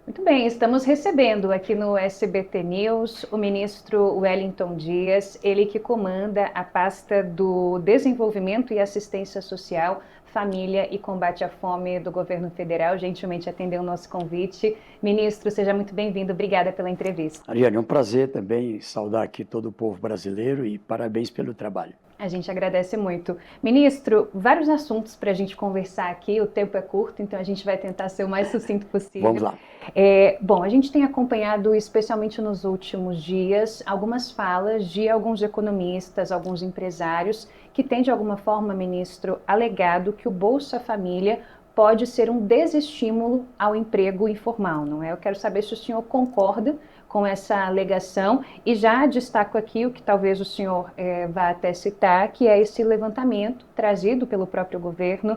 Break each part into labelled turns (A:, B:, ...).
A: Muito bem, estamos recebendo aqui no SBT News o ministro Wellington Dias, ele que comanda a pasta do Desenvolvimento e Assistência Social, Família e Combate à Fome do governo federal, gentilmente atendeu o nosso convite. Ministro, seja muito bem-vindo, obrigada pela entrevista.
B: Ariane, é um prazer também saudar aqui todo o povo brasileiro e parabéns pelo trabalho.
A: A gente agradece muito. Ministro, vários assuntos para a gente conversar aqui, o tempo é curto, então a gente vai tentar ser o mais sucinto possível.
B: Vamos lá.
A: Bom, a gente tem acompanhado, especialmente nos últimos dias, algumas falas de alguns economistas, alguns empresários, que têm, de alguma forma, ministro, alegado que o Bolsa Família pode ser um desestímulo ao emprego informal, não é? Eu quero saber se o senhor concorda com essa alegação e já destaco aqui o que talvez o senhor vá até citar, que é esse levantamento trazido pelo próprio governo,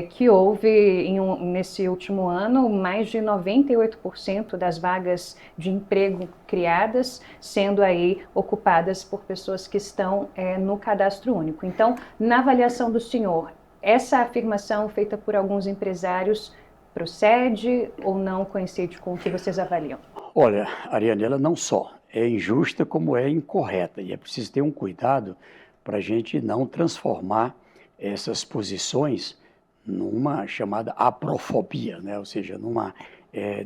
A: que houve nesse último ano mais de 98% das vagas de emprego criadas sendo aí ocupadas por pessoas que estão no cadastro único. Então, na avaliação do senhor, essa afirmação feita por alguns empresários procede ou não coincide com o que vocês avaliam?
B: Olha, Ariane, ela não só é injusta, como é incorreta. E é preciso ter um cuidado para a gente não transformar essas posições numa chamada aprofobia, né? Ou seja, numa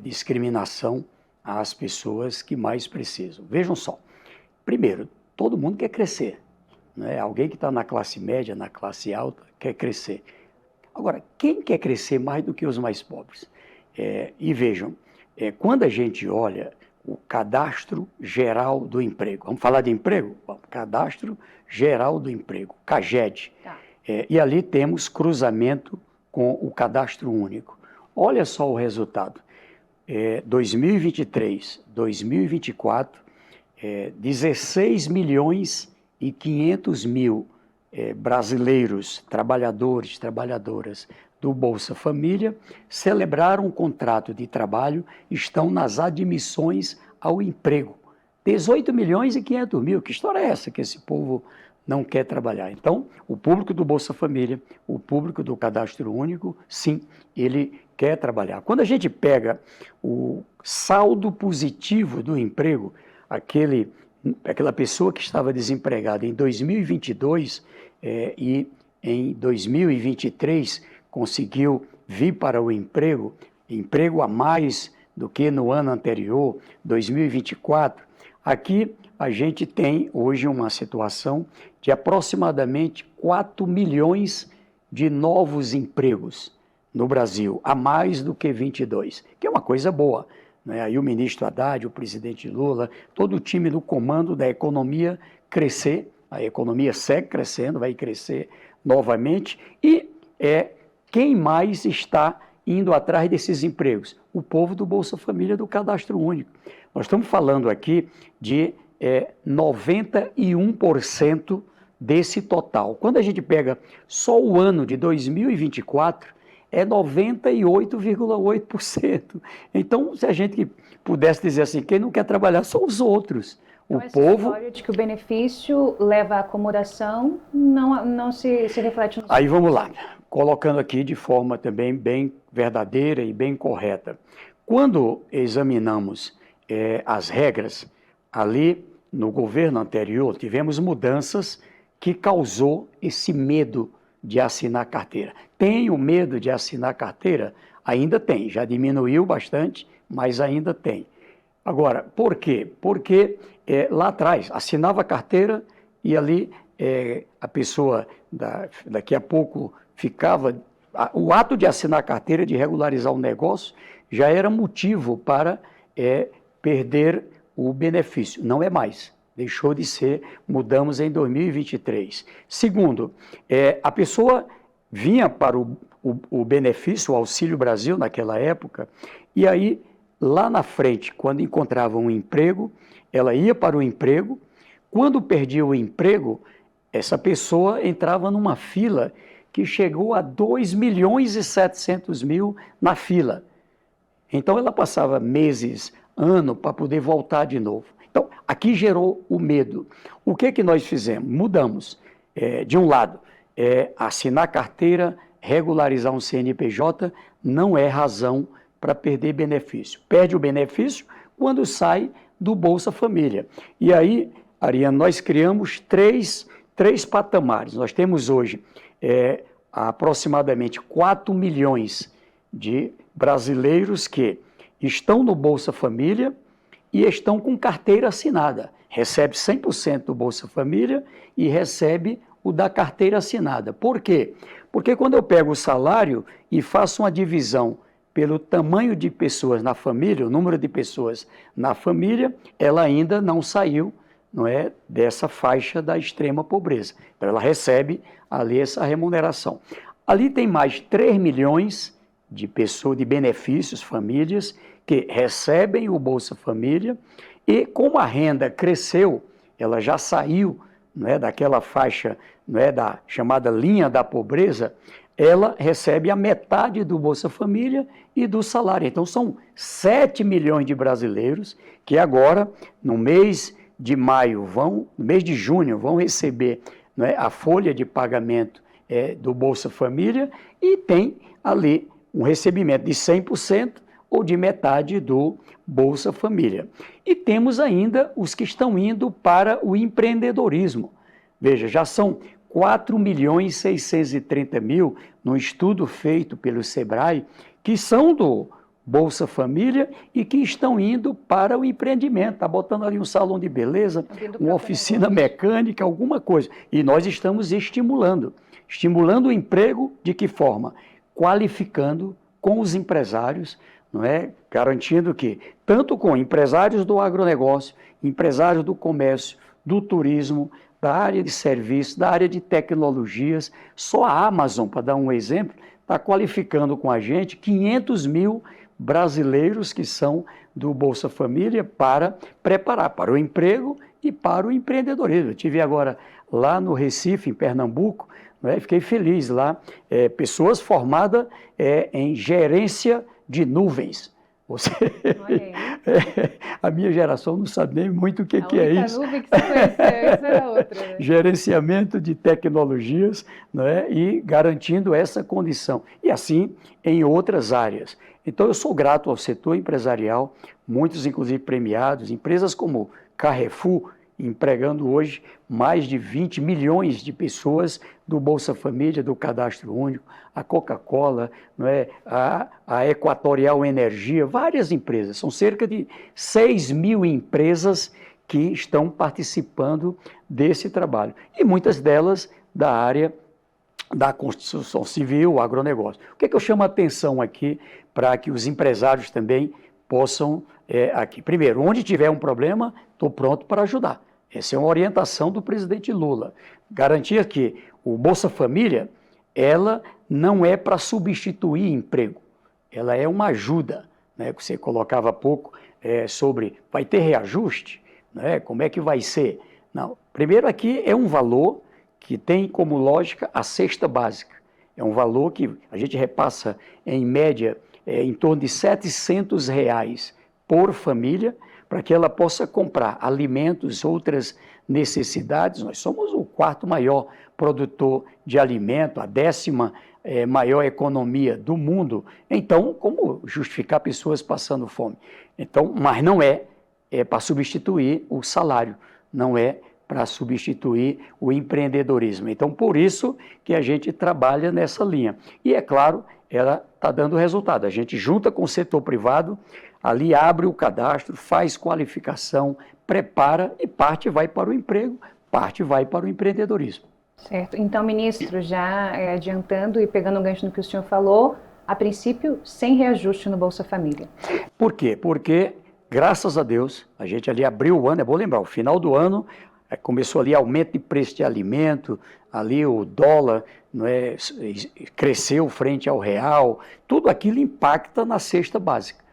B: discriminação às pessoas que mais precisam. Vejam só, primeiro, todo mundo quer crescer, né? Alguém que está na classe média, na classe alta, quer crescer. Agora, quem quer crescer mais do que os mais pobres? E vejam, quando a gente olha o Cadastro Geral do Emprego, vamos falar de emprego? Vamos, Cadastro Geral do Emprego, CAGED,
A: Tá.
B: E ali temos cruzamento com o Cadastro Único. Olha só o resultado, 2023, 2024, 16 milhões e 500 mil brasileiros, trabalhadores, trabalhadoras do Bolsa Família, celebraram um contrato de trabalho, estão nas admissões ao emprego. 18 milhões e 500 mil, que história é essa que esse povo não quer trabalhar? Então, o público do Bolsa Família, o público do Cadastro Único, sim, ele quer trabalhar. Quando a gente pega o saldo positivo do emprego, aquela pessoa que estava desempregada em 2022 e em 2023 conseguiu vir para o emprego a mais do que no ano anterior, 2024, aqui a gente tem hoje uma situação de aproximadamente 4 milhões de novos empregos no Brasil, a mais do que 22, que é uma coisa boa. Aí o ministro Haddad, o presidente Lula, todo o time do comando da economia crescer, a economia segue crescendo, vai crescer novamente, e quem mais está indo atrás desses empregos? O povo do Bolsa Família, do Cadastro Único. Nós estamos falando aqui de 91% desse total. Quando a gente pega só o ano de 2024, é 98,8%. Então, se a gente pudesse dizer assim, quem não quer trabalhar são os outros.
A: Então, essa história de que o benefício leva à acomodação não se reflete no...
B: Aí vamos lá, colocando aqui de forma também bem verdadeira e bem correta. Quando examinamos as regras, ali no governo anterior, tivemos mudanças que causou esse medo de assinar carteira. Tem o medo de assinar carteira? Ainda tem, já diminuiu bastante, mas ainda tem. Agora, por quê? Porque lá atrás assinava a carteira e ali a pessoa daqui a pouco ficava... O ato de assinar a carteira, de regularizar o negócio, já era motivo para perder o benefício. Não é mais. Deixou de ser, mudamos em 2023. Segundo, a pessoa vinha para o benefício, o Auxílio Brasil naquela época, e aí, lá na frente, quando encontrava um emprego, ela ia para o emprego, quando perdia o emprego, essa pessoa entrava numa fila que chegou a 2 milhões e 700 mil na fila. Então, ela passava meses, ano, para poder voltar de novo. Então, aqui gerou o medo. O que nós fizemos? Mudamos. De um lado, assinar carteira, regularizar um CNPJ, não é razão para perder benefício. Perde o benefício quando sai do Bolsa Família. E aí, Ariane, nós criamos três patamares. Nós temos hoje aproximadamente 4 milhões de brasileiros que estão no Bolsa Família e estão com carteira assinada. Recebe 100% do Bolsa Família e recebe o da carteira assinada. Por quê? Porque quando eu pego o salário e faço uma divisão pelo tamanho de pessoas na família, o número de pessoas na família, ela ainda não saiu, não é, dessa faixa da extrema pobreza. Então ela recebe ali essa remuneração. Ali tem mais 3 milhões de pessoas, de benefícios, famílias, que recebem o Bolsa Família e como a renda cresceu, ela já saiu, não é, daquela faixa, não é, da chamada linha da pobreza, ela recebe a metade do Bolsa Família e do salário. Então são 7 milhões de brasileiros que agora, no mês de maio, no mês de junho, vão receber, não é, a folha de pagamento do Bolsa Família e tem ali um recebimento de 100% ou de metade do Bolsa Família. E temos ainda os que estão indo para o empreendedorismo. Veja, já são 4.630.000 no estudo feito pelo Sebrae, que são do Bolsa Família e que estão indo para o empreendimento. Está botando ali um salão de beleza, uma oficina mecânica, alguma coisa. E nós estamos estimulando o emprego de que forma? Qualificando com os empresários, não é? Garantindo que, tanto com empresários do agronegócio, empresários do comércio, do turismo, da área de serviços, da área de tecnologias, só a Amazon, para dar um exemplo, está qualificando com a gente 500 mil brasileiros que são do Bolsa Família para preparar para o emprego e para o empreendedorismo. Eu estive agora lá no Recife, em Pernambuco, né, fiquei feliz lá, pessoas formadas em gerência de nuvens. A minha geração não sabe nem muito o que é isso. A nuvem que você conheceu, essa era outra. Né? Gerenciamento de tecnologias, né, e garantindo essa condição. E assim em outras áreas. Então eu sou grato ao setor empresarial, muitos inclusive premiados, empresas como Carrefour, empregando hoje mais de 20 milhões de pessoas do Bolsa Família, do Cadastro Único, a Coca-Cola, não é? a Equatorial Energia, várias empresas, são cerca de 6 mil empresas que estão participando desse trabalho, e muitas delas da área da construção civil, agronegócio. O que é que eu chamo a atenção aqui para que os empresários também possam, aqui, primeiro, onde tiver um problema, estou pronto para ajudar. Essa é uma orientação do presidente Lula. Garantir que o Bolsa Família, ela não é para substituir emprego, ela é uma ajuda, né? Você colocava há pouco sobre, vai ter reajuste? Né? Como é que vai ser? Não, primeiro aqui é um valor que tem como lógica a cesta básica. É um valor que a gente repassa em média em torno de R$700 por família, para que ela possa comprar alimentos, outras necessidades. Nós somos o 4º maior produtor de alimento, a 10ª maior economia do mundo. Então, como justificar pessoas passando fome? Então, mas não é para substituir o salário, não é para substituir o empreendedorismo. Então, por isso que a gente trabalha nessa linha. E, é claro, ela está dando resultado. A gente junta com o setor privado, ali abre o cadastro, faz qualificação, prepara e parte vai para o emprego, parte vai para o empreendedorismo.
A: Certo. Então, ministro, já adiantando e pegando um gancho no que o senhor falou, a princípio, sem reajuste no Bolsa Família.
B: Por quê? Porque, graças a Deus, a gente ali abriu o ano, é bom lembrar, o final do ano, começou ali aumento de preço de alimento, ali o dólar, não é, cresceu frente ao real, tudo aquilo impacta na cesta básica.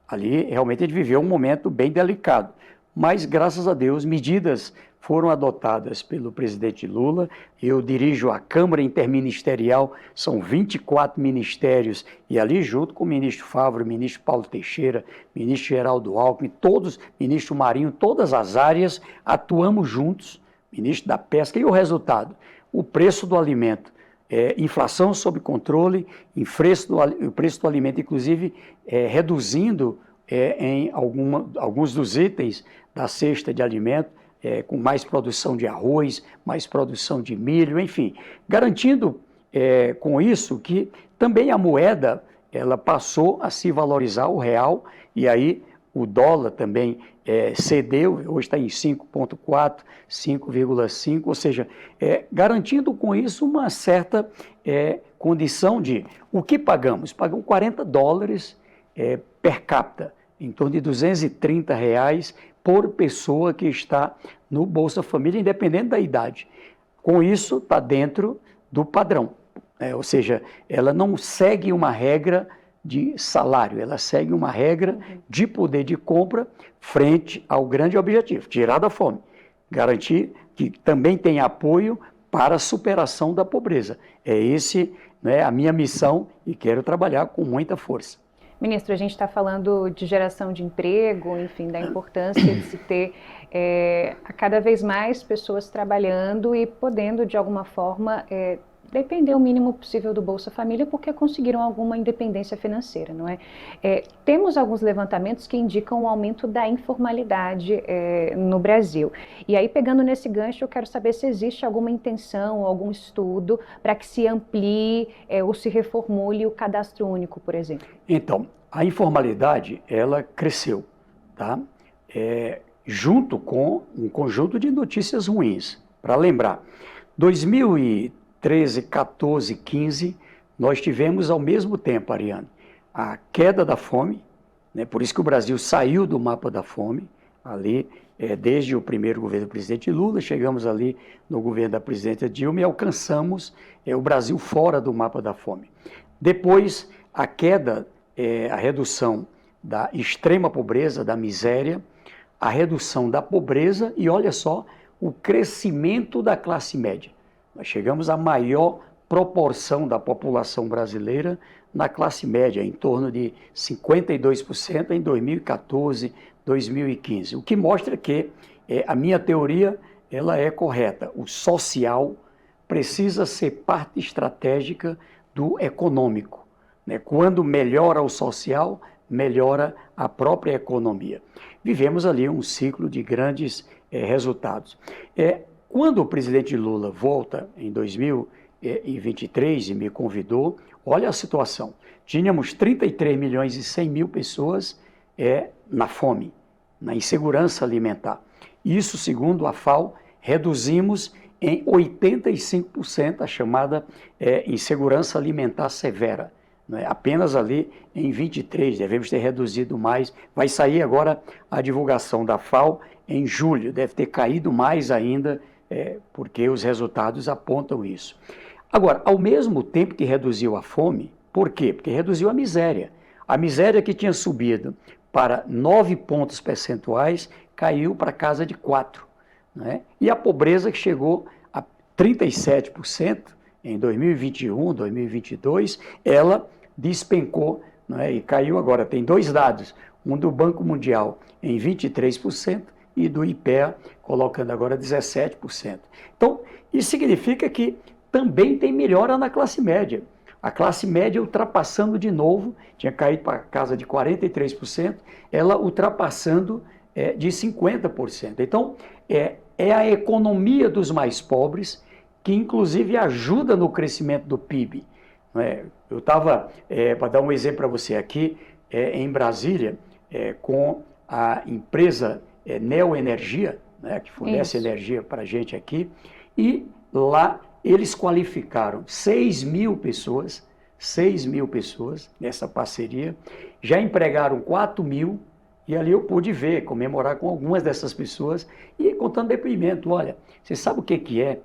B: Ali realmente a gente viveu um momento bem delicado, mas graças a Deus medidas foram adotadas pelo presidente Lula. Eu dirijo a Câmara Interministerial, são 24 ministérios, e ali junto com o ministro Favre, o ministro Paulo Teixeira, ministro Geraldo Alckmin, todos, ministro Marinho, todas as áreas, atuamos juntos, ministro da Pesca, e o resultado? O preço do alimento inflação sob controle, o preço do alimento, inclusive reduzindo em alguns dos itens da cesta de alimento, com mais produção de arroz, mais produção de milho, enfim, garantindo com isso que também a moeda ela passou a se valorizar, o real, e aí o dólar também cedeu, hoje está em 5,4, 5,5, ou seja, garantindo com isso uma certa condição de o que pagamos? Pagamos $40 per capita, em torno de R$ 230 por pessoa que está no Bolsa Família, independente da idade. Com isso, está dentro do padrão. Ou seja, ela não segue uma regra de salário, ela segue uma regra de poder de compra frente ao grande objetivo, tirar da fome, garantir que também tem apoio para a superação da pobreza. Esse, a minha missão e quero trabalhar com muita força.
A: Ministro, a gente está falando de geração de emprego, enfim, da importância de se ter a cada vez mais pessoas trabalhando e podendo, de alguma forma, depender o mínimo possível do Bolsa Família porque conseguiram alguma independência financeira, não é? Temos alguns levantamentos que indicam um aumento da informalidade no Brasil. E aí, pegando nesse gancho, eu quero saber se existe alguma intenção, algum estudo para que se amplie ou se reformule o cadastro único, por exemplo.
B: Então, a informalidade, ela cresceu, tá? Junto com um conjunto de notícias ruins. Para lembrar, 2013, 14, 15, nós tivemos ao mesmo tempo, Ariane, a queda da fome, por isso que o Brasil saiu do mapa da fome, ali, desde o primeiro governo do presidente Lula, chegamos ali no governo da presidenta Dilma e alcançamos o Brasil fora do mapa da fome. Depois, a queda, a redução da extrema pobreza, da miséria, a redução da pobreza e, olha só, o crescimento da classe média. Nós chegamos à maior proporção da população brasileira na classe média, em torno de 52% em 2014, 2015. O que mostra que a minha teoria ela é correta. O social precisa ser parte estratégica do econômico. Quando melhora o social, melhora a própria economia. Vivemos ali um ciclo de grandes resultados. Quando o presidente Lula volta em 2023 e me convidou, olha a situação. Tínhamos 33 milhões e 100 mil pessoas na fome, na insegurança alimentar. Isso, segundo a FAO, reduzimos em 85% a chamada insegurança alimentar severa. Apenas ali em 23, devemos ter reduzido mais. Vai sair agora a divulgação da FAO em julho, deve ter caído mais ainda, porque os resultados apontam isso. Agora, ao mesmo tempo que reduziu a fome, por quê? Porque reduziu a miséria. A miséria que tinha subido para 9 pontos percentuais, caiu para casa de 4. E a pobreza que chegou a 37% em 2021, 2022, ela despencou e caiu agora. Tem dois dados, um do Banco Mundial em 23% e do IPEA colocando agora 17%. Então, isso significa que também tem melhora na classe média. A classe média ultrapassando de novo, tinha caído para casa de 43%, ela ultrapassando de 50%. Então, é a economia dos mais pobres que inclusive ajuda no crescimento do PIB. Eu estava, para dar um exemplo para você aqui, em Brasília, com a empresa Neoenergia, que fornece energia para a gente aqui, e lá eles qualificaram 6 mil pessoas nessa parceria, já empregaram 4 mil, e ali eu pude ver, comemorar com algumas dessas pessoas, e contando depoimento, olha, você sabe o que é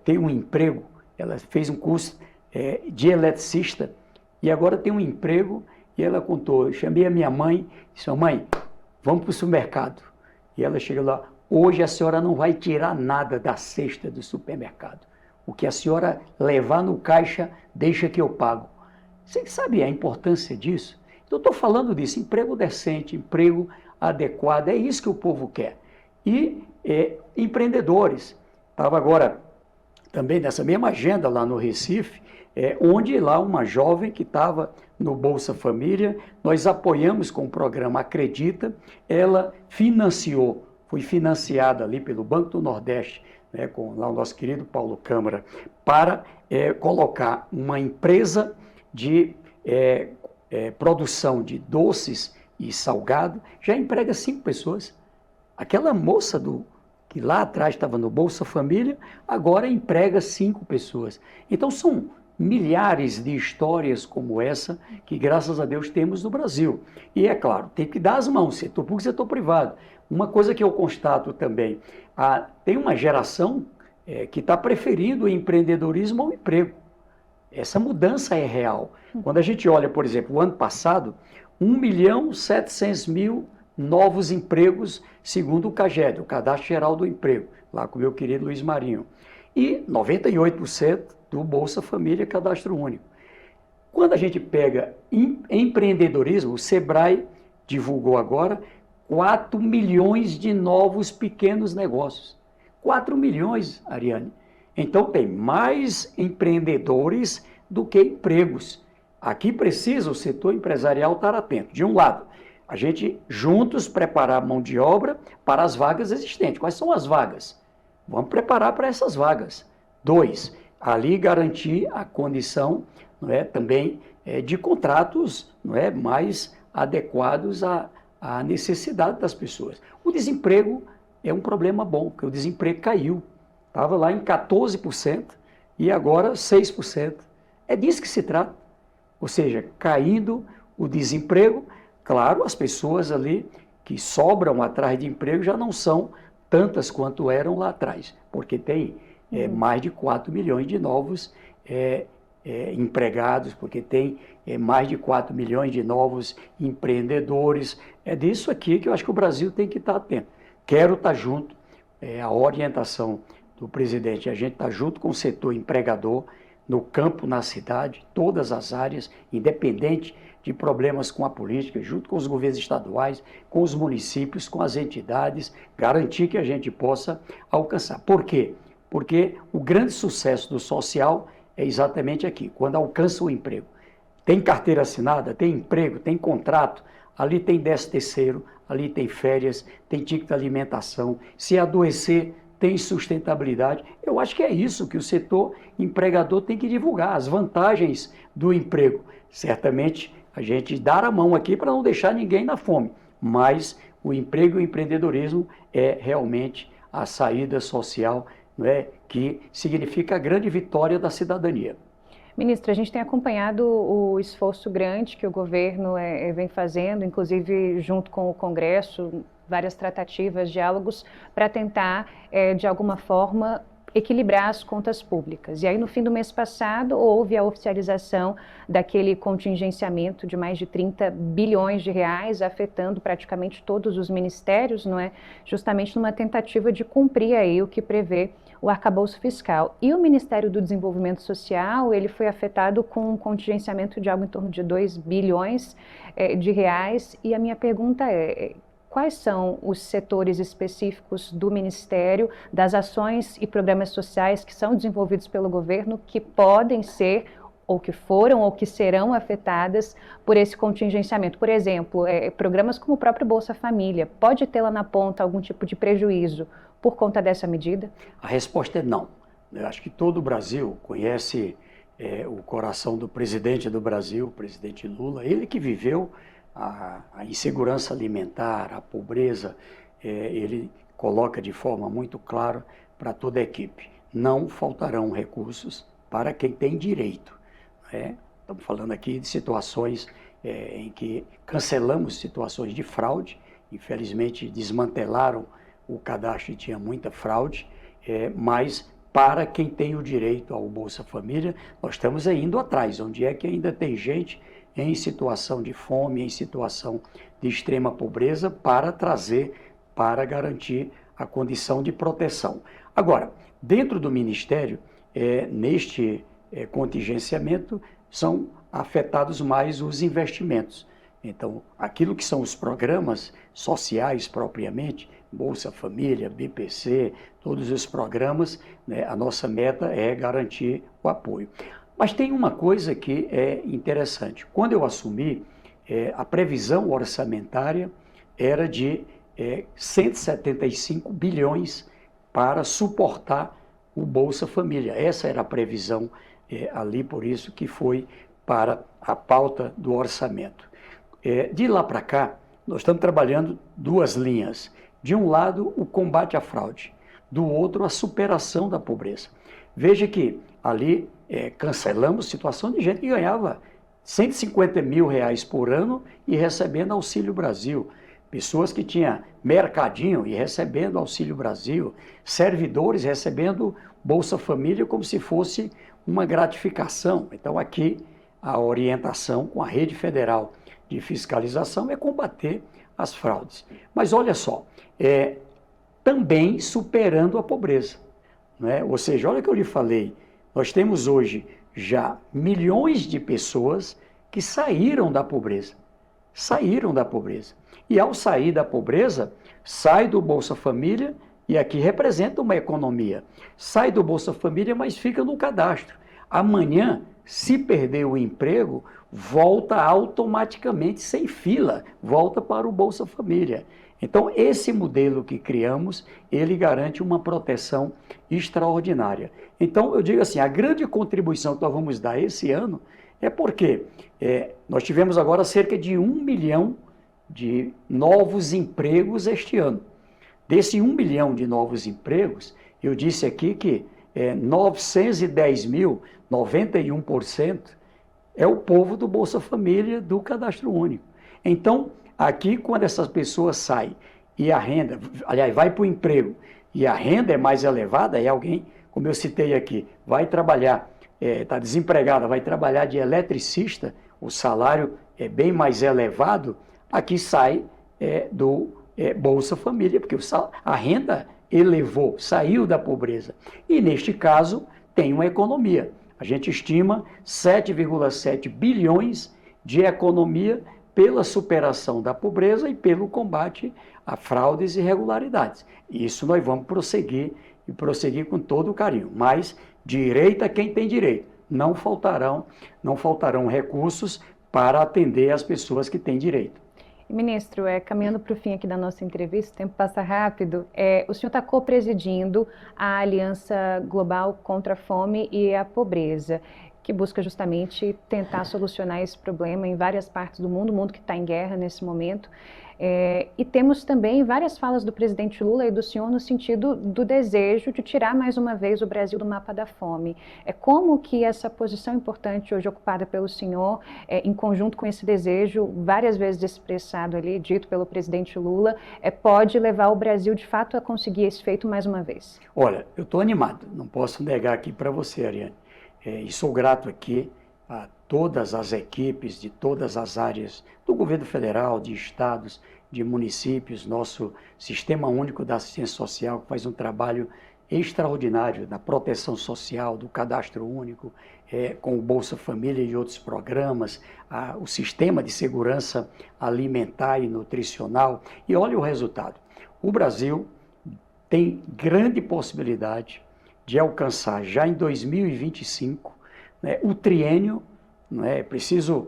B: ter um emprego? Ela fez um curso de eletricista e agora tem um emprego e ela contou, eu chamei a minha mãe e disse, mãe, vamos para o supermercado. E ela chega lá, hoje a senhora não vai tirar nada da cesta do supermercado. O que a senhora levar no caixa, deixa que eu pago. Você sabe a importância disso? Então, eu estou falando disso, emprego decente, emprego adequado, é isso que o povo quer. E empreendedores. Estava agora também nessa mesma agenda lá no Recife, onde lá uma jovem que estava no Bolsa Família, nós apoiamos com o programa Acredita, ela foi financiada ali pelo Banco do Nordeste, né, com lá o nosso querido Paulo Câmara, para colocar uma empresa de produção de doces e salgado, já emprega 5 pessoas. Aquela moça que lá atrás estava no Bolsa Família, agora emprega 5 pessoas. Então são milhares de histórias como essa que, graças a Deus, temos no Brasil. E é claro, tem que dar as mãos, setor público e setor privado. Uma coisa que eu constato também, tem uma geração que está preferindo o empreendedorismo ao emprego. Essa mudança é real. Quando a gente olha, por exemplo, o ano passado, 1.700.000 novos empregos, segundo o CAGED, o Cadastro Geral do Emprego, lá com o meu querido Luiz Marinho. E 98% do Bolsa Família Cadastro Único. Quando a gente pega empreendedorismo, o Sebrae divulgou agora 4 milhões de novos pequenos negócios. 4 milhões, Ariane. Então tem mais empreendedores do que empregos. Aqui precisa o setor empresarial estar atento. De um lado, a gente juntos preparar a mão de obra para as vagas existentes. Quais são as vagas? Vamos preparar para essas vagas. 2, ali garantir a condição, não é, também de contratos, não é, mais adequados à necessidade das pessoas. O desemprego é um problema bom, porque o desemprego caiu. Estava lá em 14% e agora 6%. É disso que se trata. Ou seja, caindo o desemprego, claro, as pessoas ali que sobram atrás de emprego já não são tantas quanto eram lá atrás, porque tem mais de 4 milhões de novos empregados, porque tem mais de 4 milhões de novos empreendedores. É disso aqui que eu acho que o Brasil tem que estar atento. Quero estar junto, a orientação do presidente, a gente está junto com o setor empregador, no campo, na cidade, todas as áreas, independente de problemas com a política, junto com os governos estaduais, com os municípios, com as entidades, garantir que a gente possa alcançar. Por quê? Porque o grande sucesso do social é exatamente aqui, quando alcança o emprego. Tem carteira assinada, tem emprego, tem contrato, ali tem 13º, ali tem férias, tem ticket de alimentação, se adoecer, tem sustentabilidade. Eu acho que é isso que o setor empregador tem que divulgar, as vantagens do emprego. Certamente a gente dá a mão aqui para não deixar ninguém na fome, mas o emprego e o empreendedorismo é realmente a saída social, não é, que significa a grande vitória da cidadania.
A: Ministra, a gente tem acompanhado o esforço grande que o governo vem fazendo, inclusive junto com o Congresso, várias tratativas, diálogos, para tentar, de alguma forma, equilibrar as contas públicas. E aí, no fim do mês passado, houve a oficialização daquele contingenciamento de mais de 30 bilhões de reais, afetando praticamente todos os ministérios, não é? Justamente numa tentativa de cumprir aí o que prevê o arcabouço fiscal. E o Ministério do Desenvolvimento Social, ele foi afetado com um contingenciamento de algo em torno de 2 bilhões de reais. E a minha pergunta quais são os setores específicos do Ministério, das ações e programas sociais que são desenvolvidos pelo governo que podem ser, ou que foram, ou que serão afetadas por esse contingenciamento? Por exemplo, programas como o próprio Bolsa Família, pode ter lá na ponta algum tipo de prejuízo por conta dessa medida?
B: A resposta é não. Eu acho que todo o Brasil conhece o coração do presidente do Brasil, o presidente Lula, ele que viveu a insegurança alimentar, a pobreza, ele coloca de forma muito clara para toda a equipe. Não faltarão recursos para quem tem direito. Estamos falando aqui de situações em que cancelamos situações de fraude, infelizmente desmantelaram o cadastro e tinha muita fraude, mas para quem tem o direito ao Bolsa Família, nós estamos indo atrás, onde é que ainda tem gente em situação de fome, em situação de extrema pobreza, para trazer, para garantir a condição de proteção. Agora, dentro do Ministério, neste contingenciamento, são afetados mais os investimentos. Então, aquilo que são os programas sociais propriamente, Bolsa Família, BPC, todos os programas, né, a nossa meta é garantir o apoio. Mas tem uma coisa que é interessante. Quando eu assumi, a previsão orçamentária era de 175 bilhões para suportar o Bolsa Família. Essa era a previsão ali, por isso que foi para a pauta do orçamento. De lá para cá, nós estamos trabalhando duas linhas. De um lado, o combate à fraude, do outro, a superação da pobreza. Veja que ali cancelamos situação de gente que ganhava 150 mil reais por ano e recebendo Auxílio Brasil. Pessoas que tinham mercadinho e recebendo Auxílio Brasil, servidores recebendo Bolsa Família como se fosse uma gratificação. Então aqui a orientação com a rede federal de fiscalização é combater as fraudes. Mas olha só, também superando a pobreza, né? Ou seja, olha o que eu lhe falei, nós temos hoje já milhões de pessoas que saíram da pobreza. E ao sair da pobreza, sai do Bolsa Família, e aqui representa uma economia. Sai do Bolsa Família, mas fica no cadastro. Amanhã, se perder o emprego, volta automaticamente, sem fila, volta para o Bolsa Família. Então, esse modelo que criamos, ele garante uma proteção extraordinária. Então, eu digo assim, a grande contribuição que nós vamos dar esse ano é porque nós tivemos agora cerca de 1 milhão de novos empregos este ano. Desse 1 milhão de novos empregos, eu disse aqui que 910 mil, 91%, é o povo do Bolsa Família do Cadastro Único. Então, aqui, quando essas pessoas saem e a renda, aliás, vai para o emprego e a renda é mais elevada, é alguém, como eu citei aqui, vai trabalhar, está desempregada, vai trabalhar de eletricista, o salário é bem mais elevado, aqui sai do Bolsa Família, porque a renda elevou, saiu da pobreza. E, neste caso, tem uma economia. A gente estima 7,7 bilhões de economia pela superação da pobreza e pelo combate a fraudes e irregularidades. Isso nós vamos prosseguir e prosseguir com todo o carinho. Mas direito a quem tem direito. Não faltarão recursos para atender as pessoas que têm direito.
A: Ministro, caminhando para o fim aqui da nossa entrevista, o tempo passa rápido, o senhor está co-presidindo a Aliança Global contra a Fome e a Pobreza, que busca justamente tentar solucionar esse problema em várias partes do mundo que está em guerra nesse momento. E temos também várias falas do presidente Lula e do senhor no sentido do desejo de tirar mais uma vez o Brasil do mapa da fome. Como que essa posição importante hoje ocupada pelo senhor, em conjunto com esse desejo, várias vezes expressado ali, dito pelo presidente Lula, pode levar o Brasil de fato a conseguir esse feito mais uma vez?
B: Olha, eu estou animado, não posso negar aqui para você, Ariane. E sou grato aqui a todas as equipes de todas as áreas do governo federal, de estados, de municípios, nosso Sistema Único da Assistência Social, que faz um trabalho extraordinário da proteção social, do cadastro único, com o Bolsa Família e outros programas, o sistema de segurança alimentar e nutricional. E olha o resultado. O Brasil tem grande possibilidade de alcançar já em 2025, né, o triênio, é preciso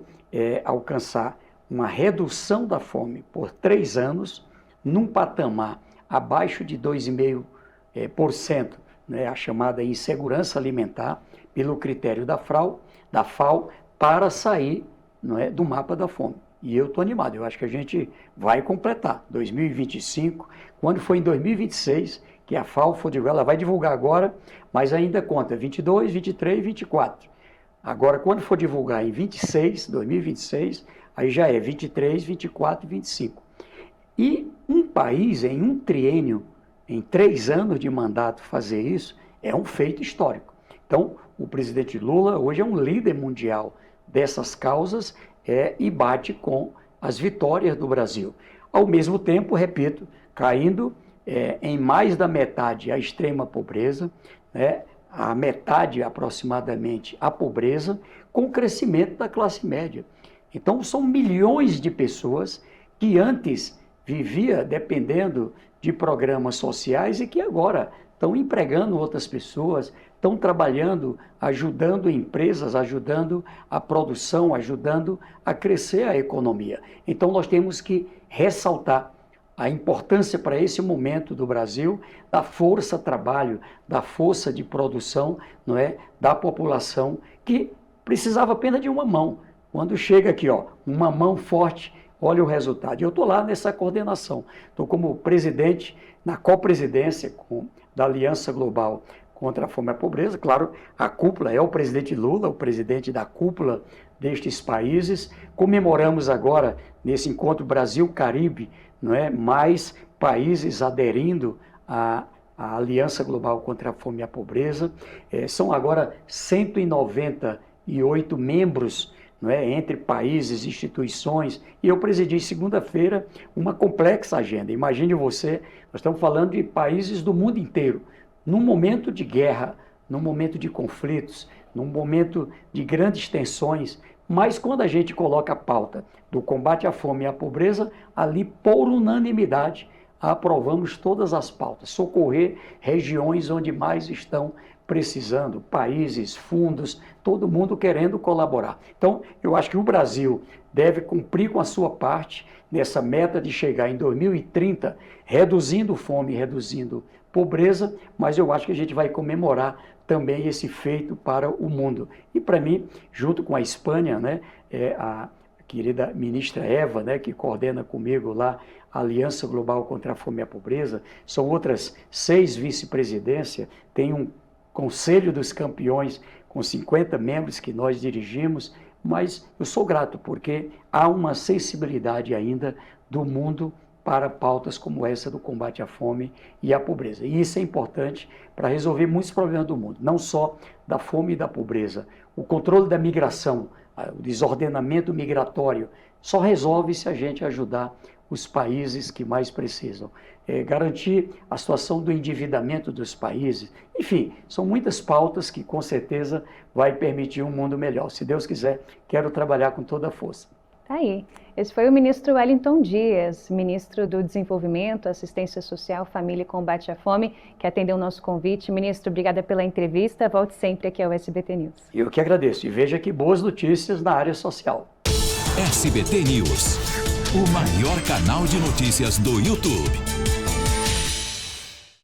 B: alcançar uma redução da fome por 3 anos, num patamar abaixo de 2,5%, né, a chamada insegurança alimentar, pelo critério da FAO, para sair, não é, do mapa da fome. E eu estou animado, eu acho que a gente vai completar 2025, quando for em 2026, que a FAO ela vai divulgar agora, mas ainda conta 22, 23 e 24. Agora, quando for divulgar em 2026, aí já é 23, 24 e 25. E um país, em um triênio, em 3 anos de mandato, fazer isso, é um feito histórico. Então, o presidente Lula hoje é um líder mundial dessas causas e bate com as vitórias do Brasil. Ao mesmo tempo, repito, caindo em mais da metade a extrema pobreza, né? A metade aproximadamente a pobreza, com o crescimento da classe média. Então, são milhões de pessoas que antes vivia dependendo de programas sociais e que agora estão empregando outras pessoas, estão trabalhando, ajudando empresas, ajudando a produção, ajudando a crescer a economia. Então nós temos que ressaltar a importância para esse momento do Brasil da força trabalho, da força de produção, não é, da população que precisava apenas de uma mão. Quando chega aqui, ó, uma mão forte, olha o resultado. E eu estou lá nessa coordenação. Estou como presidente, na copresidência da Aliança Global contra a Fome e a Pobreza. Claro, a cúpula é o presidente Lula, o presidente da cúpula destes países. Comemoramos agora, nesse encontro Brasil-Caribe, não é, mais países aderindo à Aliança Global contra a Fome e a Pobreza. São agora 198 membros, não é, entre países, instituições, e eu presidi segunda-feira uma complexa agenda. Imagine você, nós estamos falando de países do mundo inteiro, num momento de guerra, num momento de conflitos, num momento de grandes tensões, mas quando a gente coloca a pauta do combate à fome e à pobreza, ali por unanimidade aprovamos todas as pautas, socorrer regiões onde mais estão precisando, países, fundos, todo mundo querendo colaborar. Então, eu acho que o Brasil deve cumprir com a sua parte nessa meta de chegar em 2030, reduzindo fome, reduzindo pobreza, mas eu acho que a gente vai comemorar também esse feito para o mundo. E para mim, junto com a Espanha, né, a querida ministra Eva, né, que coordena comigo lá a Aliança Global contra a Fome e a Pobreza, são outras 6 vice-presidências, tem um Conselho dos Campeões com 50 membros que nós dirigimos, mas eu sou grato porque há uma sensibilidade ainda do mundo para pautas como essa do combate à fome e à pobreza. E isso é importante para resolver muitos problemas do mundo, não só da fome e da pobreza. O controle da migração, o desordenamento migratório, só resolve se a gente ajudar os países que mais precisam. Garantir a situação do endividamento dos países. Enfim, são muitas pautas que com certeza vai permitir um mundo melhor. Se Deus quiser, quero trabalhar com toda a força.
A: Tá aí. Esse foi o ministro Wellington Dias, ministro do Desenvolvimento, Assistência Social, Família e Combate à Fome, que atendeu o nosso convite. Ministro, obrigada pela entrevista. Volte sempre aqui ao SBT News.
B: Eu que agradeço. E veja que boas notícias na área social.
C: SBT News, o maior canal de notícias do YouTube.